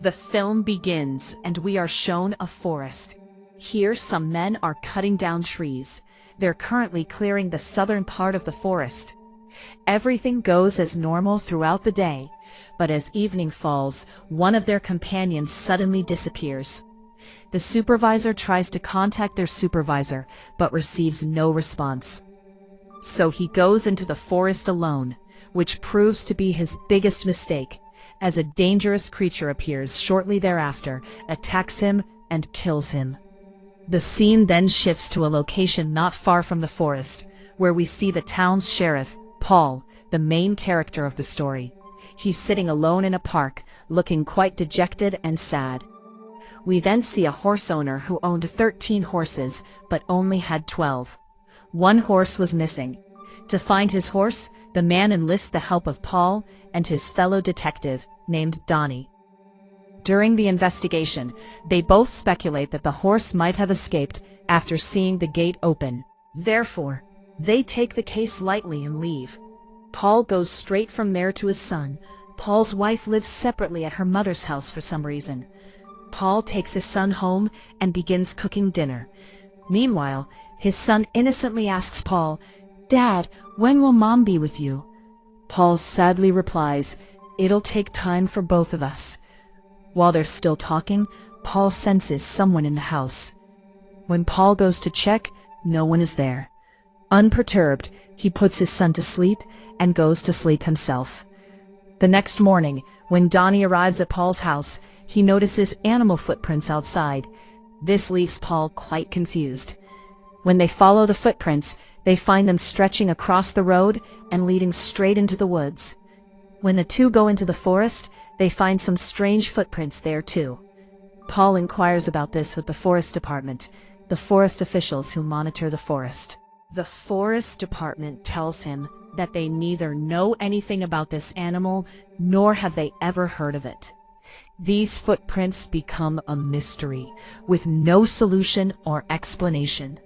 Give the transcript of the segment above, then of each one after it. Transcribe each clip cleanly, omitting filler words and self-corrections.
The film begins and we are shown a forest. Here some men are cutting down trees. They're currently clearing the southern part of the forest. Everything goes as normal throughout the day, but as evening falls, one of their companions suddenly disappears. The supervisor tries to contact their supervisor, but receives no response. So he goes into the forest alone, which proves to be his biggest mistake, as a dangerous creature appears shortly thereafter, attacks him, and kills him. The scene then shifts to a location not far from the forest, where we see the town's sheriff, Paul, the main character of the story. He's sitting alone in a park, looking quite dejected and sad. We then see a horse owner who owned 13 horses, but only had 12. One horse was missing. To find his horse, the man enlists the help of Paul and his fellow detective, named Donnie. During the investigation, they both speculate that the horse might have escaped after seeing the gate open. Therefore, they take the case lightly and leave. Paul goes straight from there to his son. Paul's wife lives separately at her mother's house for some reason. Paul takes his son home and begins cooking dinner. Meanwhile, his son innocently asks Paul, "Dad, when will Mom be with you?" Paul sadly replies, "It'll take time for both of us." While they're still talking, Paul senses someone in the house. When Paul goes to check, no one is there. Unperturbed, he puts his son to sleep and goes to sleep himself. The next morning, when Donnie arrives at Paul's house, he notices animal footprints outside. This leaves Paul quite confused. When they follow the footprints, they find them stretching across the road and leading straight into the woods. When the two go into the forest, they find some strange footprints there too. Paul inquires about this with the forest department, the forest officials who monitor the forest. The forest department tells him that they neither know anything about this animal, nor have they ever heard of it. These footprints become a mystery, with no solution or explanation.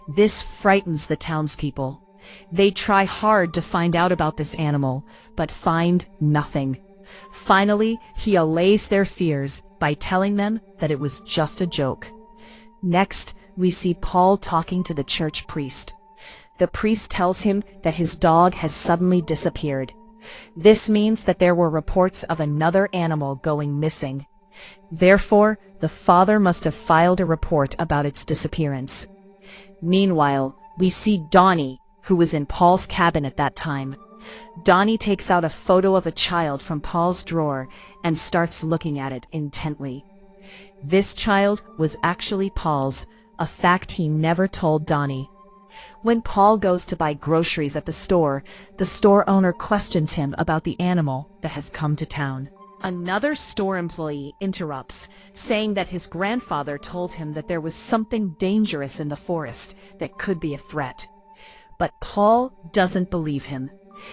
This frightens the townspeople. They try hard to find out about this animal, but find nothing. Finally, he allays their fears by telling them that it was just a joke. Next, we see Paul talking to the church priest. The priest tells him that his dog has suddenly disappeared. This means that there were reports of another animal going missing. Therefore, the father must have filed a report about its disappearance. Meanwhile, we see Donnie, who was in Paul's cabin at that time. Donnie takes out a photo of a child from Paul's drawer and starts looking at it intently. This child was actually Paul's, a fact he never told Donnie. When Paul goes to buy groceries at the store owner questions him about the animal that has come to town. Another store employee interrupts, saying that his grandfather told him that there was something dangerous in the forest that could be a threat. But Paul doesn't believe him.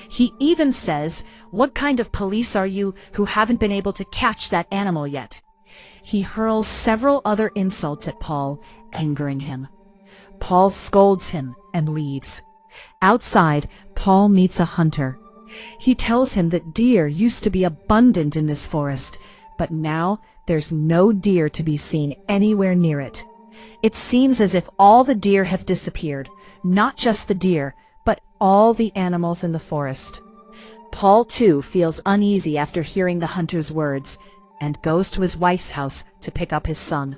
He even says, "What kind of police are you who haven't been able to catch that animal yet?" He hurls several other insults at Paul, angering him. Paul scolds him and leaves. Outside, Paul meets a hunter. He tells him that deer used to be abundant in this forest, but now there's no deer to be seen anywhere near it. It seems as if all the deer have disappeared, not just the deer, but all the animals in the forest. Paul too feels uneasy after hearing the hunter's words, and goes to his wife's house to pick up his son.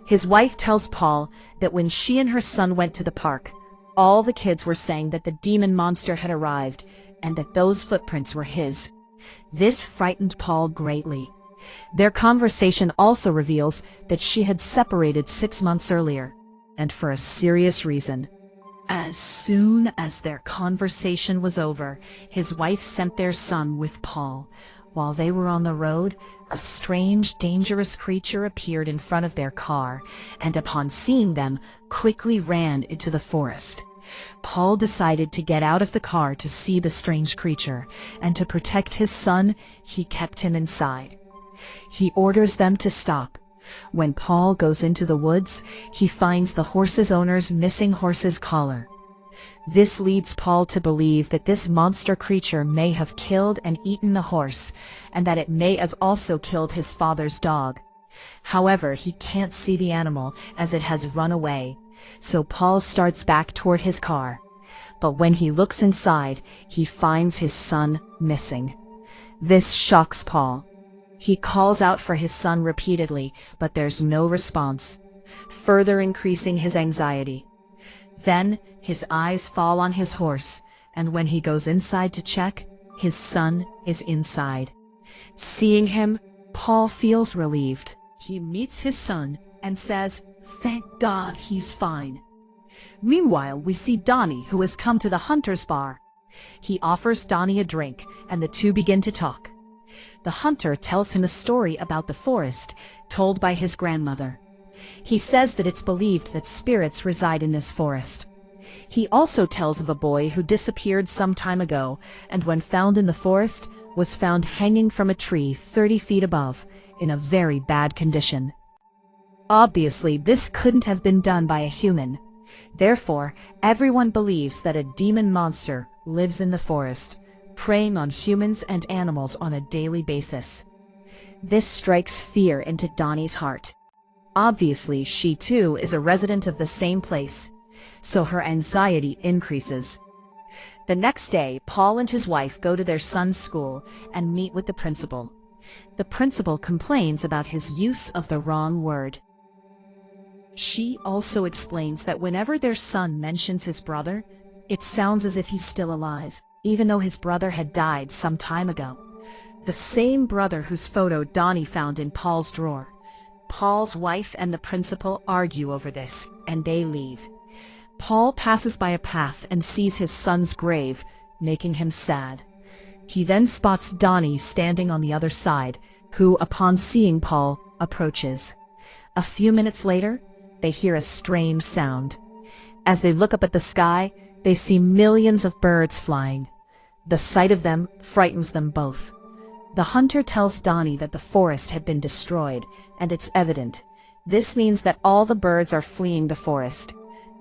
His wife tells Paul that when she and her son went to the park, all the kids were saying that the demon monster had arrived, and that those footprints were his. This frightened Paul greatly. Their conversation also reveals that she had separated 6 months earlier, and for a serious reason. As soon as their conversation was over, his wife sent their son with Paul. While they were on the road, a strange, dangerous creature appeared in front of their car, and upon seeing them, quickly ran into the forest. Paul decided to get out of the car to see the strange creature, and to protect his son, he kept him inside. He orders them to stop. When Paul goes into the woods, he finds the horse's owner's missing horse's collar. This leads Paul to believe that this monster creature may have killed and eaten the horse, and that it may have also killed his father's dog. However, he can't see the animal as it has run away, so Paul starts back toward his car. But when he looks inside, he finds his son missing. This shocks Paul. He calls out for his son repeatedly, but there's no response, further increasing his anxiety. Then his eyes fall on his horse, and when he goes inside to check, his son is inside. Seeing him, Paul feels relieved. He meets his son and says, "Thank God he's fine." Meanwhile, we see Donnie, who has come to the hunter's bar. He offers Donnie a drink, and the two begin to talk. The hunter tells him a story about the forest, told by his grandmother. He says that it's believed that spirits reside in this forest. He also tells of a boy who disappeared some time ago, and when found in the forest, was found hanging from a tree 30 feet above, in a very bad condition. Obviously, this couldn't have been done by a human. Therefore, everyone believes that a demon monster lives in the forest, preying on humans and animals on a daily basis. This strikes fear into Donnie's heart. Obviously, she too is a resident of the same place, so her anxiety increases. The next day, Paul and his wife go to their son's school and meet with the principal. The principal complains about his use of the wrong word. She also explains that whenever their son mentions his brother, it sounds as if he's still alive, even though his brother had died some time ago. The same brother whose photo Donnie found in Paul's drawer. Paul's wife and the principal argue over this, and they leave. Paul passes by a path and sees his son's grave, making him sad. He then spots Donnie standing on the other side, who, upon seeing Paul, approaches. A few minutes later, they hear a strange sound. As they look up at the sky, they see millions of birds flying. The sight of them frightens them both. The hunter tells Donnie that the forest had been destroyed, and it's evident. This means that all the birds are fleeing the forest.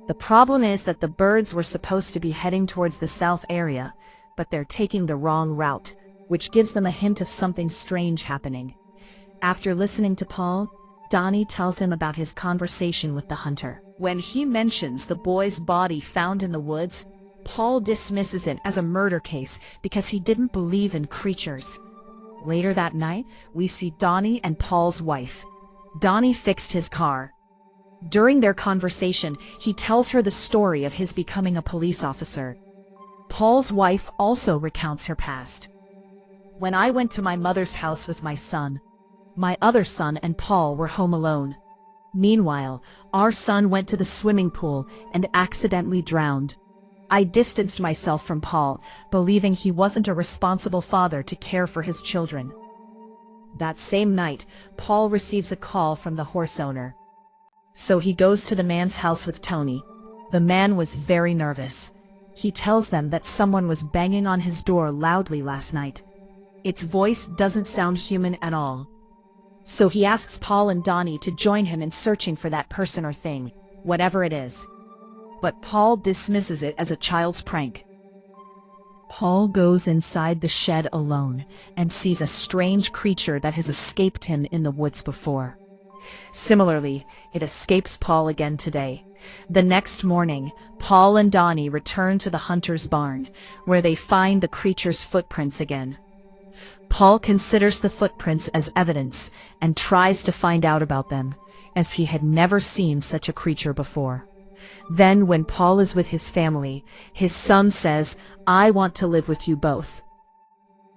The problem is that the birds were supposed to be heading towards the south area, but they're taking the wrong route, which gives them a hint of something strange happening. After listening to Paul, Donnie tells him about his conversation with the hunter. When he mentions the boy's body found in the woods, Paul dismisses it as a murder case because he didn't believe in creatures. Later that night, we see Donnie and Paul's wife. Donnie fixed his car. During their conversation, he tells her the story of his becoming a police officer. Paul's wife also recounts her past. "When I went to my mother's house with my son, my other son and Paul were home alone. Meanwhile, our son went to the swimming pool and accidentally drowned. I distanced myself from Paul, believing he wasn't a responsible father to care for his children. That same night, Paul receives a call from the horse owner. So he goes to the man's house with Tony. The man was very nervous. He tells them that someone was banging on his door loudly last night. Its voice doesn't sound human at all. So he asks Paul and Donnie to join him in searching for that person or thing, whatever it is. But Paul dismisses it as a child's prank. Paul goes inside the shed alone and sees a strange creature that has escaped him in the woods before. Similarly, it escapes Paul again today. The next morning, Paul and Donnie return to the hunter's barn, where they find the creature's footprints again. Paul considers the footprints as evidence and tries to find out about them, as he had never seen such a creature before. Then, when Paul is with his family, his son says, "I want to live with you both."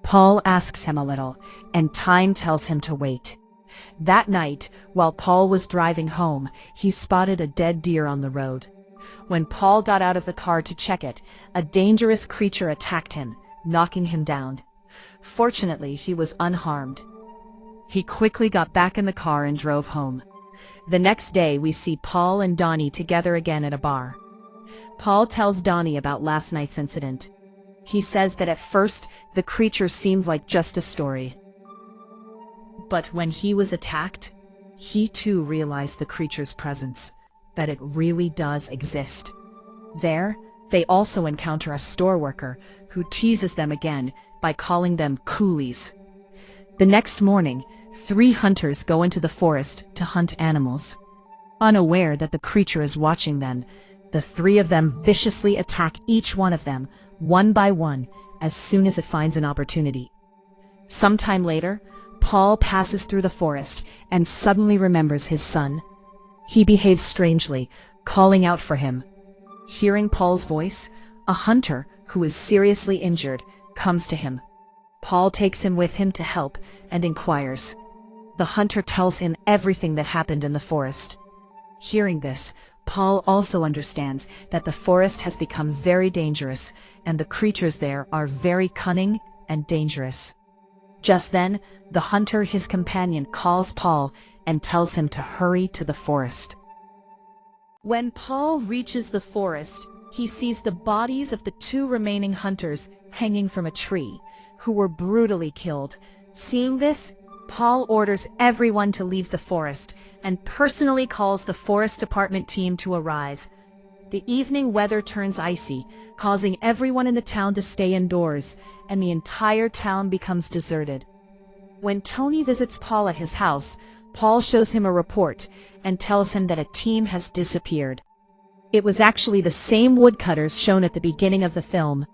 Paul asks him a little, and time tells him to wait. That night, while Paul was driving home, he spotted a dead deer on the road. When Paul got out of the car to check it, a dangerous creature attacked him, knocking him down. Fortunately, he was unharmed. He quickly got back in the car and drove home. The next day, we see Paul and Donnie together again at a bar. Paul tells Donnie about last night's incident. He says that at first, the creature seemed like just a story. But when he was attacked, he too realized the creature's presence, that it really does exist. There, They also encounter a store worker who teases them again by calling them coolies. The next morning, 3 hunters go into the forest to hunt animals. Unaware that the creature is watching them, the 3 of them viciously attack each one of them, one by one, as soon as it finds an opportunity. Sometime later, Paul passes through the forest and suddenly remembers his son. He behaves strangely, calling out for him. Hearing Paul's voice, a hunter who is seriously injured comes to him. Paul takes him with him to help and inquires. The hunter tells him everything that happened in the forest. Hearing this, Paul also understands that the forest has become very dangerous and the creatures there are very cunning and dangerous. Just then, the hunter, his companion, calls Paul and tells him to hurry to the forest. When Paul reaches the forest, he sees the bodies of the 2 remaining hunters hanging from a tree, who were brutally killed. Seeing this, Paul orders everyone to leave the forest and personally calls the forest department team to arrive. The evening weather turns icy, causing everyone in the town to stay indoors, and the entire town becomes deserted. When Tony visits Paul at his house, Paul shows him a report and tells him that a team has disappeared. It was actually the same woodcutters shown at the beginning of the film.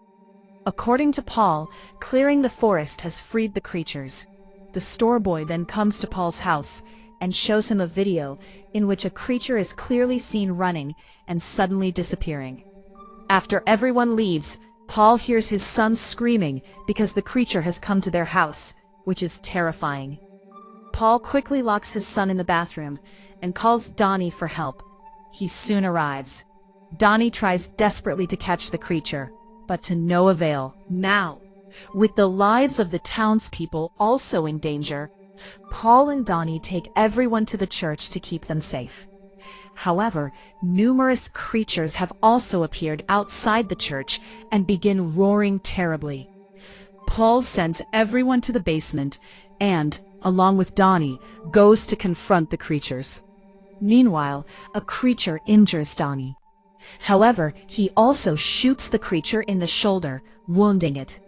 According to Paul, clearing the forest has freed the creatures. The store boy then comes to Paul's house and shows him a video in which a creature is clearly seen running and suddenly disappearing. After everyone leaves, Paul hears his son screaming because the creature has come to their house, which is terrifying. Paul quickly locks his son in the bathroom and calls Donnie for help. He soon arrives. Donnie tries desperately to catch the creature, but to no avail. Now, with the lives of the townspeople also in danger, Paul and Donnie take everyone to the church to keep them safe. However, numerous creatures have also appeared outside the church and begin roaring terribly. Paul sends everyone to the basement and, along with Donnie, goes to confront the creatures. Meanwhile, a creature injures Donnie. However, he also shoots the creature in the shoulder, wounding it.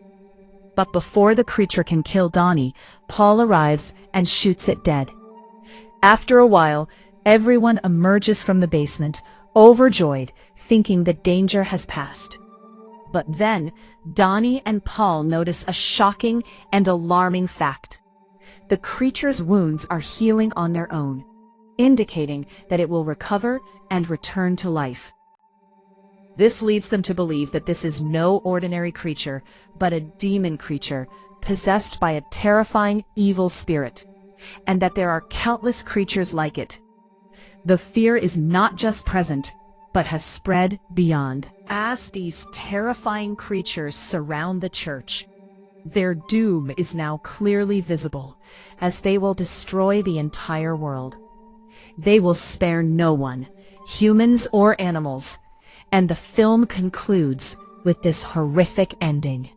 But before the creature can kill Donnie, Paul arrives and shoots it dead. After a while, everyone emerges from the basement, overjoyed, thinking the danger has passed. But then, Donnie and Paul notice a shocking and alarming fact. The creature's wounds are healing on their own, indicating that it will recover and return to life. This leads them to believe that this is no ordinary creature, but a demon creature possessed by a terrifying evil spirit, and that there are countless creatures like it. The fear is not just present, but has spread beyond. As these terrifying creatures surround the church, their doom is now clearly visible, as they will destroy the entire world. They will spare no one, humans or animals, and the film concludes with this horrific ending.